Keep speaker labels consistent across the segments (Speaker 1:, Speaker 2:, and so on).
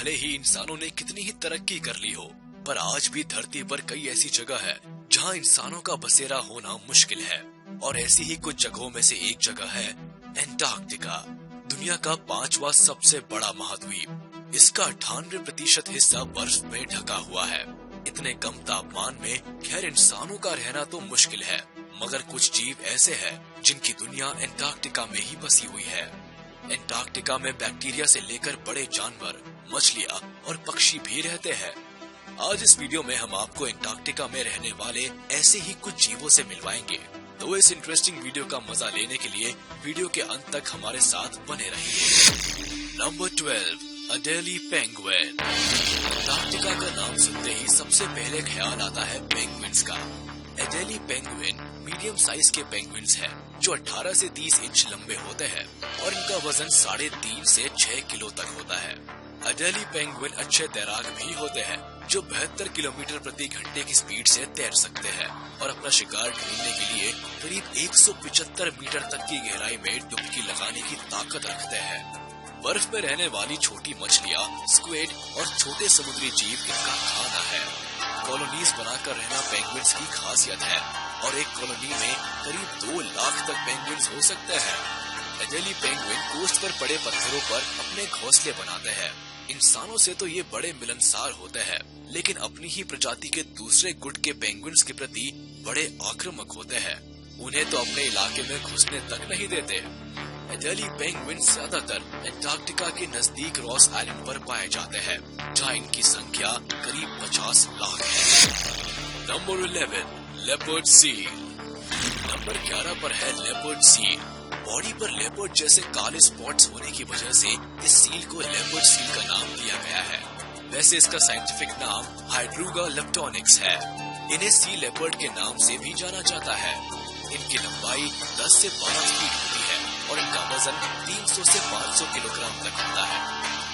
Speaker 1: भले ही इंसानों ने कितनी ही तरक्की कर ली हो, पर आज भी धरती पर कई ऐसी जगह है जहाँ इंसानों का बसेरा होना मुश्किल है। और ऐसी ही कुछ जगहों में से एक जगह है एंटार्क्टिका, दुनिया का 5वां सबसे बड़ा महाद्वीप। इसका 98% हिस्सा बर्फ में ढका हुआ है। इतने कम तापमान में खैर इंसानों का रहना तो मुश्किल है, मगर कुछ जीव ऐसे हैं जिनकी दुनिया एंटार्क्टिका में ही बसी हुई है। एंटार्क्टिका में बैक्टीरिया से लेकर बड़े जानवर, मछलियाँ और पक्षी भी रहते हैं। आज इस वीडियो में हम आपको एंटार्क्टिका में रहने वाले ऐसे ही कुछ जीवों से मिलवाएंगे, तो इस इंटरेस्टिंग वीडियो का मजा लेने के लिए वीडियो के अंत तक हमारे साथ बने रहिए। Number 12, अडेली penguin. एंटार्क्टिका का नाम सुनते ही सबसे पहले ख्याल आता है पेंगुइन्स का। एडेली पेंगुइन मीडियम साइज के पेंगुइन्स हैं, जो 18 से 30 इंच लंबे होते हैं और इनका वजन 3.5 से 6 किलो तक होता है। अडेली पेंगुइन अच्छे तैराक भी होते हैं, जो 72 किलोमीटर प्रति घंटे की स्पीड से तैर सकते हैं और अपना शिकार ढूंढने के लिए करीब 175 मीटर तक की गहराई में डुबकी लगाने की ताकत रखते हैं। बर्फ में रहने वाली छोटी मछलियाँ, स्क्विड और छोटे समुद्री जीव इनका खाना है। कॉलोनीज बनाकर रहना पेंगुइन्स की खासियत है और एक कॉलोनी में करीब 2 लाख तक पेंगुइन्स हो सकते हैं। एडेली पेंगुइन कोस्ट पर पड़े पत्थरों पर अपने घोंसले बनाते हैं। इंसानों से तो ये बड़े मिलनसार होते हैं, लेकिन अपनी ही प्रजाति के दूसरे गुट के पेंगुइन्स के प्रति बड़े आक्रामक होते हैं। उन्हें तो अपने इलाके में घुसने तक नहीं देते। एडेली पेंगुइन ज्यादातर एंटार्क्टिका के नजदीक रॉस आइलैंड पर पाए जाते हैं, जहाँ इनकी संख्या करीब 50 लाख है। Number 11, leopard seal. नंबर 11 पर है लेपर्ड सील। बॉडी पर लेपर्ड जैसे काले स्पॉट्स होने की वजह से इस सील को लेपर्ड सील का नाम दिया गया है। वैसे इसका साइंटिफिक नाम हाइड्रूगा लेप्टोनिक्स है। इन्हें सी लेपर्ड के नाम से भी जाना जाता है। इनकी लंबाई 10 से 12 फीट होती है और इनका वजन 300 से 500 किलोग्राम तक होता है।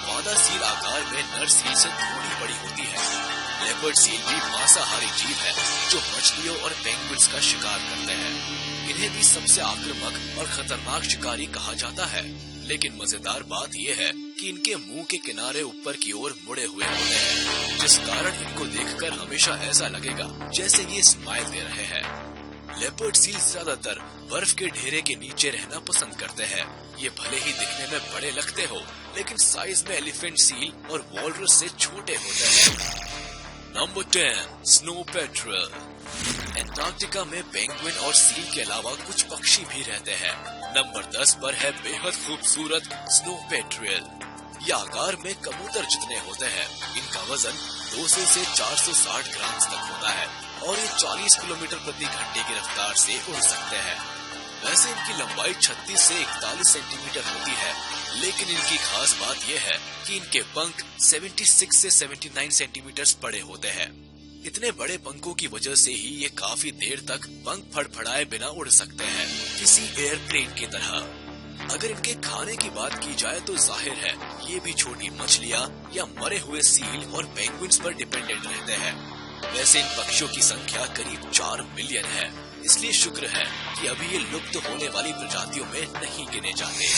Speaker 1: मादा सील आकार में नर सील से थोड़ी बड़ी होती है। लेपर्ड सील भी मांसाहारी जीव है, जो मछलियों और पेंगुइन्स का शिकार करते हैं। इन्हें भी सबसे आक्रामक और खतरनाक शिकारी कहा जाता है, लेकिन मजेदार बात यह है कि इनके मुंह के किनारे ऊपर की ओर मुड़े हुए होते हैं, जिस कारण इनको देखकर हमेशा ऐसा लगेगा जैसे ये स्माइल दे रहे हैं। लेपर्ड सील ज्यादातर बर्फ के ढेरे के नीचे रहना पसंद करते हैं। ये भले ही दिखने में बड़े लगते हो, लेकिन साइज में एलिफेंट सील और वॉलरस से छोटे होते हैं। Number 10, snow petrol. एंटार्क्टिका में पेंगुइन और सील के अलावा कुछ पक्षी भी रहते हैं। नंबर 10 पर है बेहद खूबसूरत स्नो पेट्रल। ये आकार में कबूतर जितने होते हैं। इनका वजन 200 से 460 ग्राम तक होता है और ये 40 किलोमीटर प्रति घंटे की रफ्तार से उड़ सकते हैं। वैसे इनकी लंबाई 36 से 41 सेंटीमीटर होती है, लेकिन इनकी खास बात यह है कि इनके पंख 76 से 79 सेंटीमीटर बड़े होते हैं। इतने बड़े पंखों की वजह से ही ये काफी देर तक पंख फड़फड़ाए बिना उड़ सकते हैं, किसी एयरप्लेन की तरह। अगर इनके खाने की बात की जाए तो जाहिर है ये भी छोटी मछलियाँ या मरे हुए सील और पेंगुइन्स पर डिपेंडेंट रहते हैं। वैसे इन पक्षियों की संख्या करीब 4 मिलियन है, इसलिए शुक्र है कि अभी ये लुप्त होने वाली प्रजातियों में नहीं गिने जाते।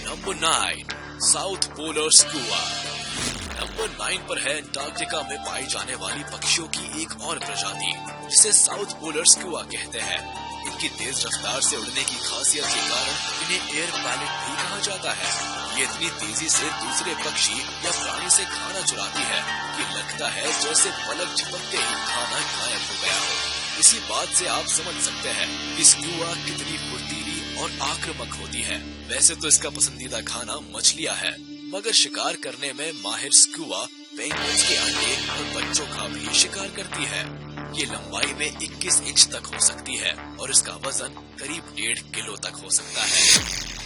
Speaker 1: Number 9, south polar skua. Number 9 पर है एंटार्क्टिका में पाई जाने वाली पक्षियों की एक और प्रजाति, जिसे साउथ पोलर स्कूआ कहते हैं। इनकी तेज रफ्तार से उड़ने की खासियत के कारण इन्हें एयर पैलेट भी कहा जाता है। ये इतनी तेजी से दूसरे पक्षी या प्राणी से खाना चुराती है कि लगता है जैसे पलक झपकते ही खाना गायब हो गया हो। इसी बात से आप समझ सकते हैं कि स्कूआ कितनी फुर्तीली और आक्रामक होती है। वैसे तो इसका पसंदीदा खाना मछलियाँ है, मगर शिकार करने में माहिर स्कूआ पेंगुइन्स के अंडे और बच्चों का भी शिकार करती है। ये लंबाई में 21 इंच तक हो सकती है और इसका वजन करीब 1.5 किलो तक हो सकता है।